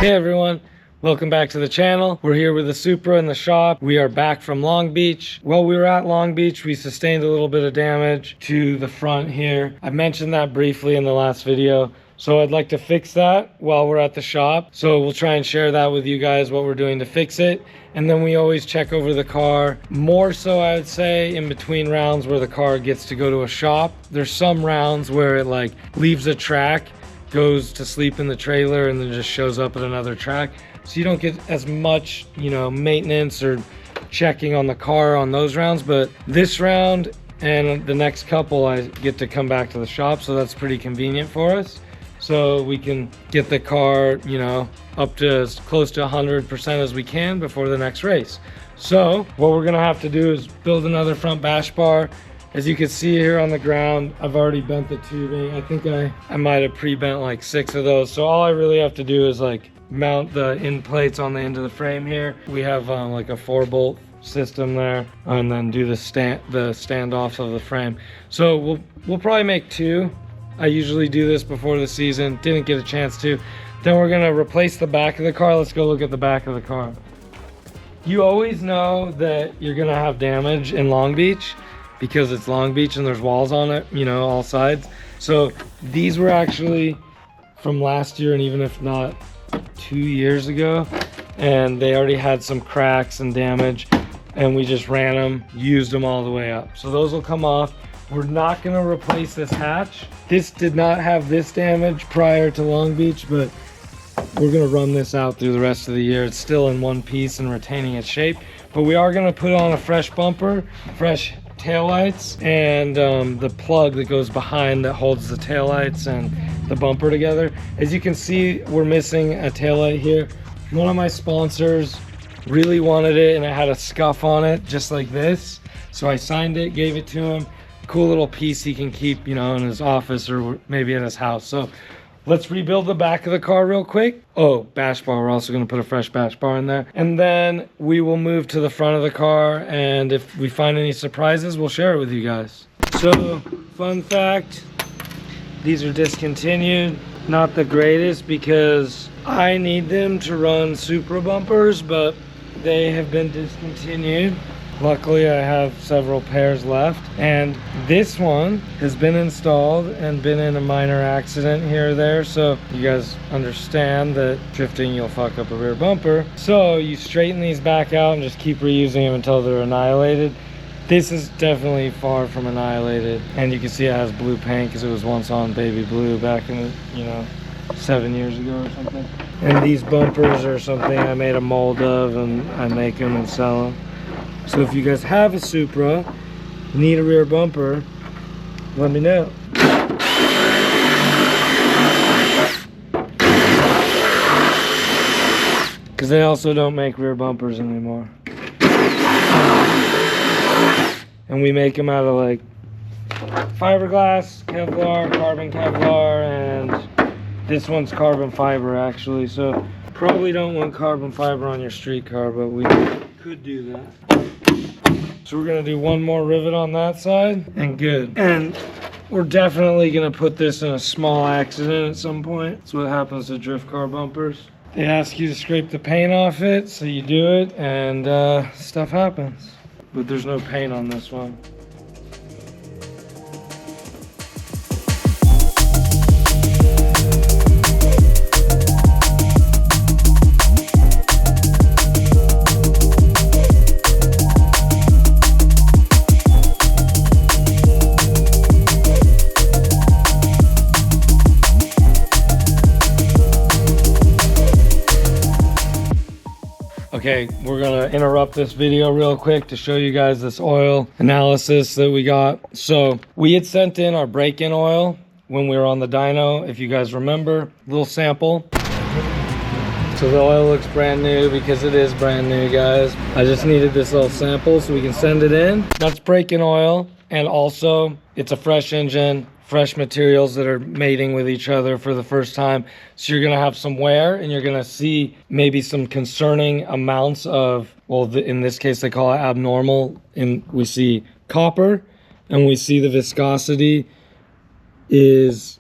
Hey everyone, welcome back to the channel. We're here with the Supra in the shop. We are back from Long Beach. While we were at Long Beach, we sustained a little bit of damage to the front here. I mentioned that briefly in the last video. So I'd like to fix that while we're at the shop. So we'll try and share that with you guys, what we're doing to fix it. And then we always check over the car. More so, I would say, in between rounds where the car gets to go to a shop. There's some rounds where it like leaves a track, goes to sleep in the trailer, and then just shows up at another track. So you don't get as much, maintenance or checking on the car on those rounds. But this round and the next couple, I get to come back to the shop. So that's pretty convenient for us. So we can get the car, up to as close to 100% as we can before the next race. So what we're gonna have to do is build another front bash bar. As you can see here on the ground, I've already bent the tubing. I think I might have pre-bent like 6 of those. So all I really have to do is like mount the end plates on the end of the frame here. We have like a 4-bolt system there, and then do the standoffs of the frame. So we'll probably make 2. I usually do this before the season. Didn't get a chance to. Then we're gonna replace the back of the car. Let's go look at the back of the car. You always know that you're gonna have damage in Long Beach because it's Long Beach and there's walls on it, all sides. So these were actually from last year, and even if not 2 years ago, and they already had some cracks and damage, and we just ran them, used them all the way up. So those will come off. We're not gonna replace this hatch. This did not have this damage prior to Long Beach, but we're gonna run this out through the rest of the year. It's still in one piece and retaining its shape, but we are gonna put on a fresh bumper, fresh taillights, and the plug that goes behind that holds the taillights and the bumper together. As you can see, we're missing a taillight here. One of my sponsors really wanted it, and it had a scuff on it just like this. So I signed it, gave it to him. Cool little piece he can keep, in his office or maybe at his house. So let's rebuild the back of the car real quick. Oh, bash bar. We're also going to put a fresh bash bar in there. And then we will move to the front of the car. And if we find any surprises, we'll share it with you guys. So, fun fact, these are discontinued. Not the greatest because I need them to run Supra bumpers, but they have been discontinued. Luckily, I have several pairs left, and this one has been installed and been in a minor accident here or there, so you guys understand that drifting, you'll fuck up a rear bumper. So you straighten these back out and just keep reusing them until they're annihilated. This is definitely far from annihilated, and you can see it has blue paint because it was once on baby blue back in, 7 years ago or something. And these bumpers are something I made a mold of, and I make them and sell them. So if you guys have a Supra, need a rear bumper, let me know. Because they also don't make rear bumpers anymore. And we make them out of like fiberglass, Kevlar, carbon Kevlar, and this one's carbon fiber actually. So probably don't want carbon fiber on your street car, but we could do that. So we're gonna do one more rivet on that side and good. And we're definitely gonna put this in a small accident at some point. That's what happens to drift car bumpers. They ask you to scrape the paint off it, so you do it, and stuff happens. But there's no paint on this one. Okay, we're gonna interrupt this video real quick to show you guys this oil analysis that we got. So we had sent in our break-in oil when we were on the dyno, if you guys remember, little sample. So the oil looks brand new because it is brand new, guys. I just needed this little sample so we can send it in. That's break-in oil, and also it's a fresh engine, fresh materials that are mating with each other for the first time. So you're gonna have some wear, and you're gonna see maybe some concerning amounts of, well, in this case they call it abnormal, and we see copper, and we see the viscosity is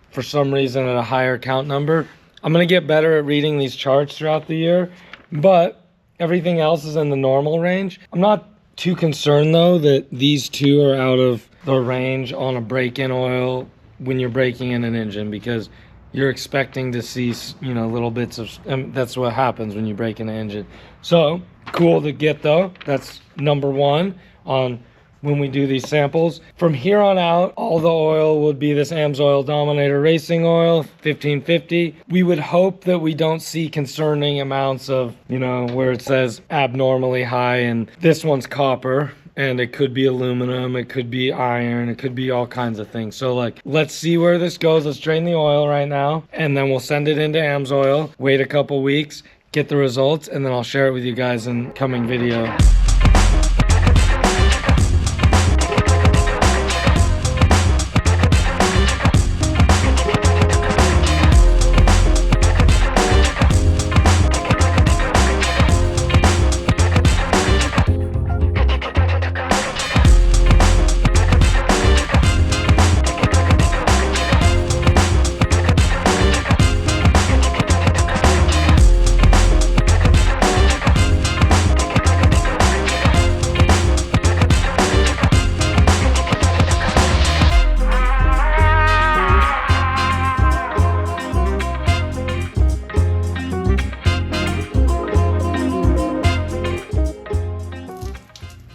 for some reason at a higher count number. I'm gonna get better at reading these charts throughout the year, but everything else is in the normal range. I'm not too concerned though that these two are out of the range on a break-in oil when you're breaking in an engine, because you're expecting to see, you know, little bits of, that's what happens when you break in an engine. So cool to get though. That's number one on when we do these samples. From here on out, all the oil would be this AMSOIL Dominator Racing Oil, 1550. We would hope that we don't see concerning amounts of, you know, where it says abnormally high, and this one's copper, and it could be aluminum, it could be iron, it could be all kinds of things. So like, let's see where this goes. Let's drain the oil right now, and then we'll send it into AMSOIL, wait a couple weeks, get the results, and then I'll share it with you guys in coming video.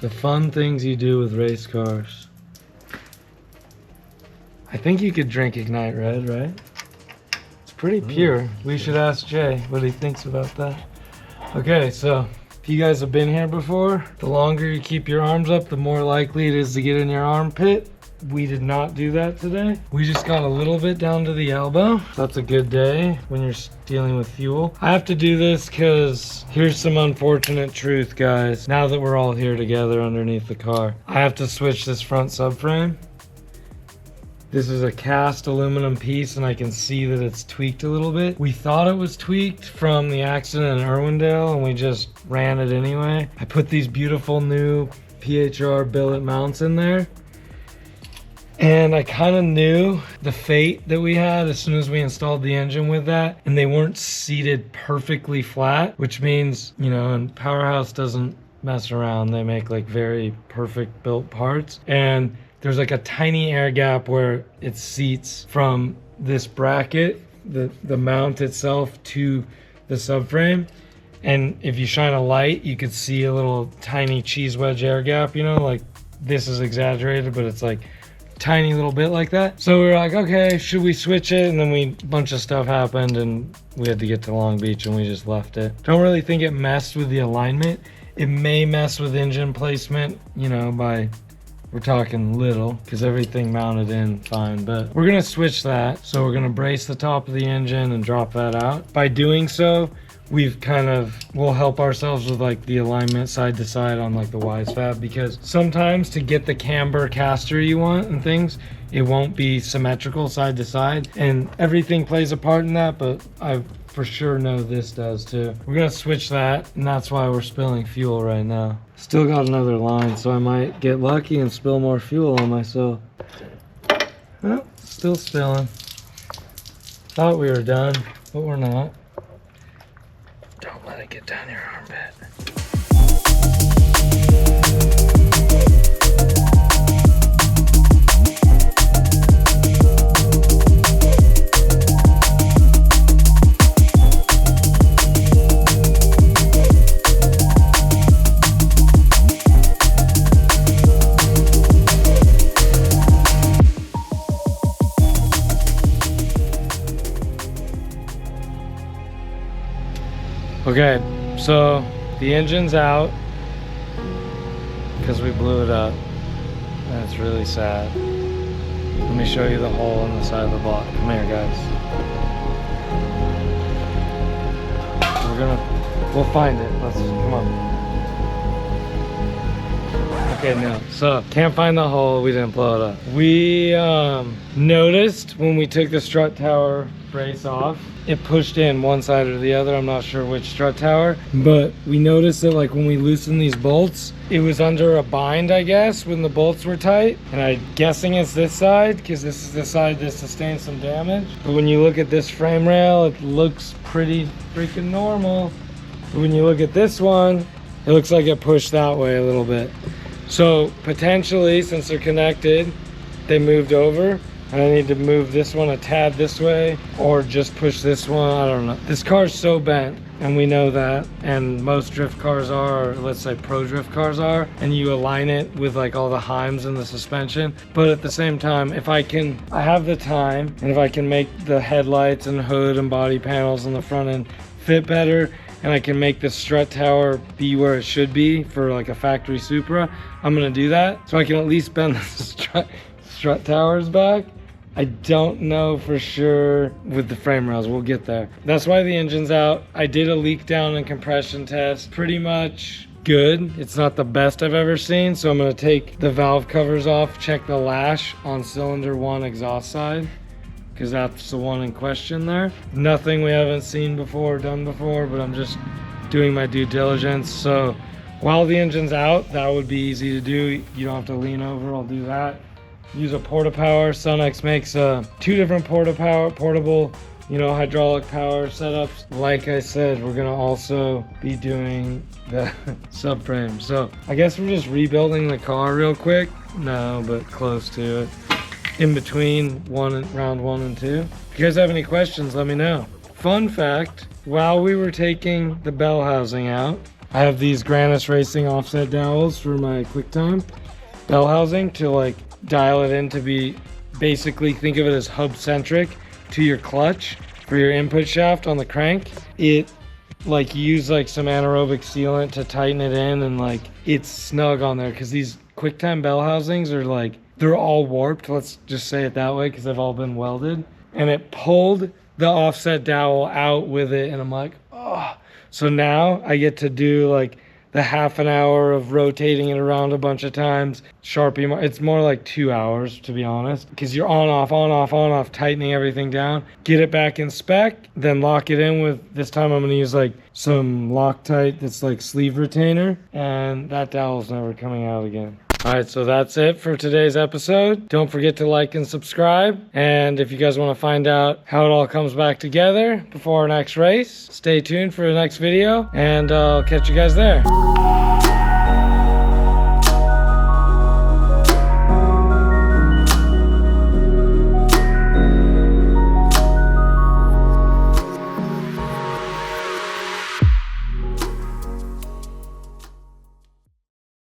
The fun things you do with race cars. I think you could drink Ignite Red, right? It's pretty pure. We should ask Jay what he thinks about that. Okay, so if you guys have been here before, the longer you keep your arms up, the more likely it is to get in your armpit. We did not do that today. We just got a little bit down to the elbow. That's a good day when you're dealing with fuel. I have to do this because here's some unfortunate truth, guys. Now that we're all here together underneath the car, I have to switch this front subframe. This is a cast aluminum piece, and I can see that it's tweaked a little bit. We thought it was tweaked from the accident in Irwindale, and we just ran it anyway. I put these beautiful new PHR billet mounts in there. And I kind of knew the fate that we had as soon as we installed the engine with that, and they weren't seated perfectly flat, which means, you know, and Powerhouse doesn't mess around. They make like very perfect built parts, and there's like a tiny air gap where it seats from this bracket, the mount itself, to the subframe. And if you shine a light, you could see a little tiny cheese wedge air gap, you know, like this is exaggerated, but it's like tiny little bit like that. So we were like, okay, should we switch it? And then a bunch of stuff happened and we had to get to Long Beach, and we just left it. Don't really think it messed with the alignment. It may mess with engine placement, you know, we're talking little, because everything mounted in fine, but we're gonna switch that. So we're gonna brace the top of the engine and drop that out. By doing so, we'll help ourselves with like the alignment side to side on like the wise fab, because sometimes to get the camber caster you want and things, it won't be symmetrical side to side, and everything plays a part in that, but I for sure know this does too. We're gonna switch that, and that's why we're spilling fuel right now. Still got another line, so I might get lucky and spill more fuel on myself. Oh, still spilling. Thought we were done, but we're not. Don't let it get down your armpit. Okay, so the engine's out because we blew it up. That's really sad. Let me show you the hole in the side of the block. Come here, guys. We'll find it. Come on. Okay, no. So, can't find the hole. We didn't blow it up. We noticed when we took the strut tower brace off it pushed in one side or the other. I'm not sure which strut tower, but we noticed that like when we loosen these bolts, it was under a bind, I guess, when the bolts were tight. And I'm guessing it's this side because this is the side that sustained some damage. But when you look at this frame rail, it looks pretty freaking normal. But when you look at this one, it looks like it pushed that way a little bit. So potentially, since they're connected, they moved over. And I need to move this one a tad this way or just push this one. I don't know. This car's so bent, and we know that, and most drift cars are, or let's say pro drift cars are, and you align it with like all the heims and the suspension. But at the same time, if I have the time, and if I can make the headlights and hood and body panels on the front end fit better, and I can make the strut tower be where it should be for like a factory Supra, I'm gonna do that. So I can at least bend the strut towers back. I don't know for sure with the frame rails. We'll get there. That's why the engine's out. I did a leak down and compression test. Pretty much good. It's not the best I've ever seen, so I'm gonna take the valve covers off, check the lash on cylinder 1 exhaust side, because that's the one in question there. Nothing we haven't seen before, done before, but I'm just doing my due diligence. So while the engine's out, that would be easy to do. You don't have to lean over, I'll do that. Use a Porta-Power. Sonex makes 2 different portable, hydraulic power setups. Like I said, we're gonna also be doing the subframe. So I guess we're just rebuilding the car real quick. No, but close to it. In between round 1 and 2. If you guys have any questions, let me know. Fun fact, while we were taking the bell housing out, I have these Grannis Racing offset dowels for my QuickTime bell housing to like dial it in to be, basically think of it as hub centric to your clutch for your input shaft on the crank. It like you use like some anaerobic sealant to tighten it in, and like it's snug on there because these QuickTime bell housings are like, they're all warped, let's just say it that way, because they've all been welded, and it pulled the offset dowel out with it, and I'm like, oh. So now I get to do like the half an hour of rotating it around a bunch of times. Sharpie, it's more like 2 hours to be honest, because you're on off, tightening everything down. Get it back in spec, then lock it in with, this time I'm gonna use like some Loctite that's like sleeve retainer, and that dowel's never coming out again. All right, so that's it for today's episode. Don't forget to like and subscribe. And if you guys want to find out how it all comes back together before our next race, stay tuned for the next video, and I'll catch you guys there.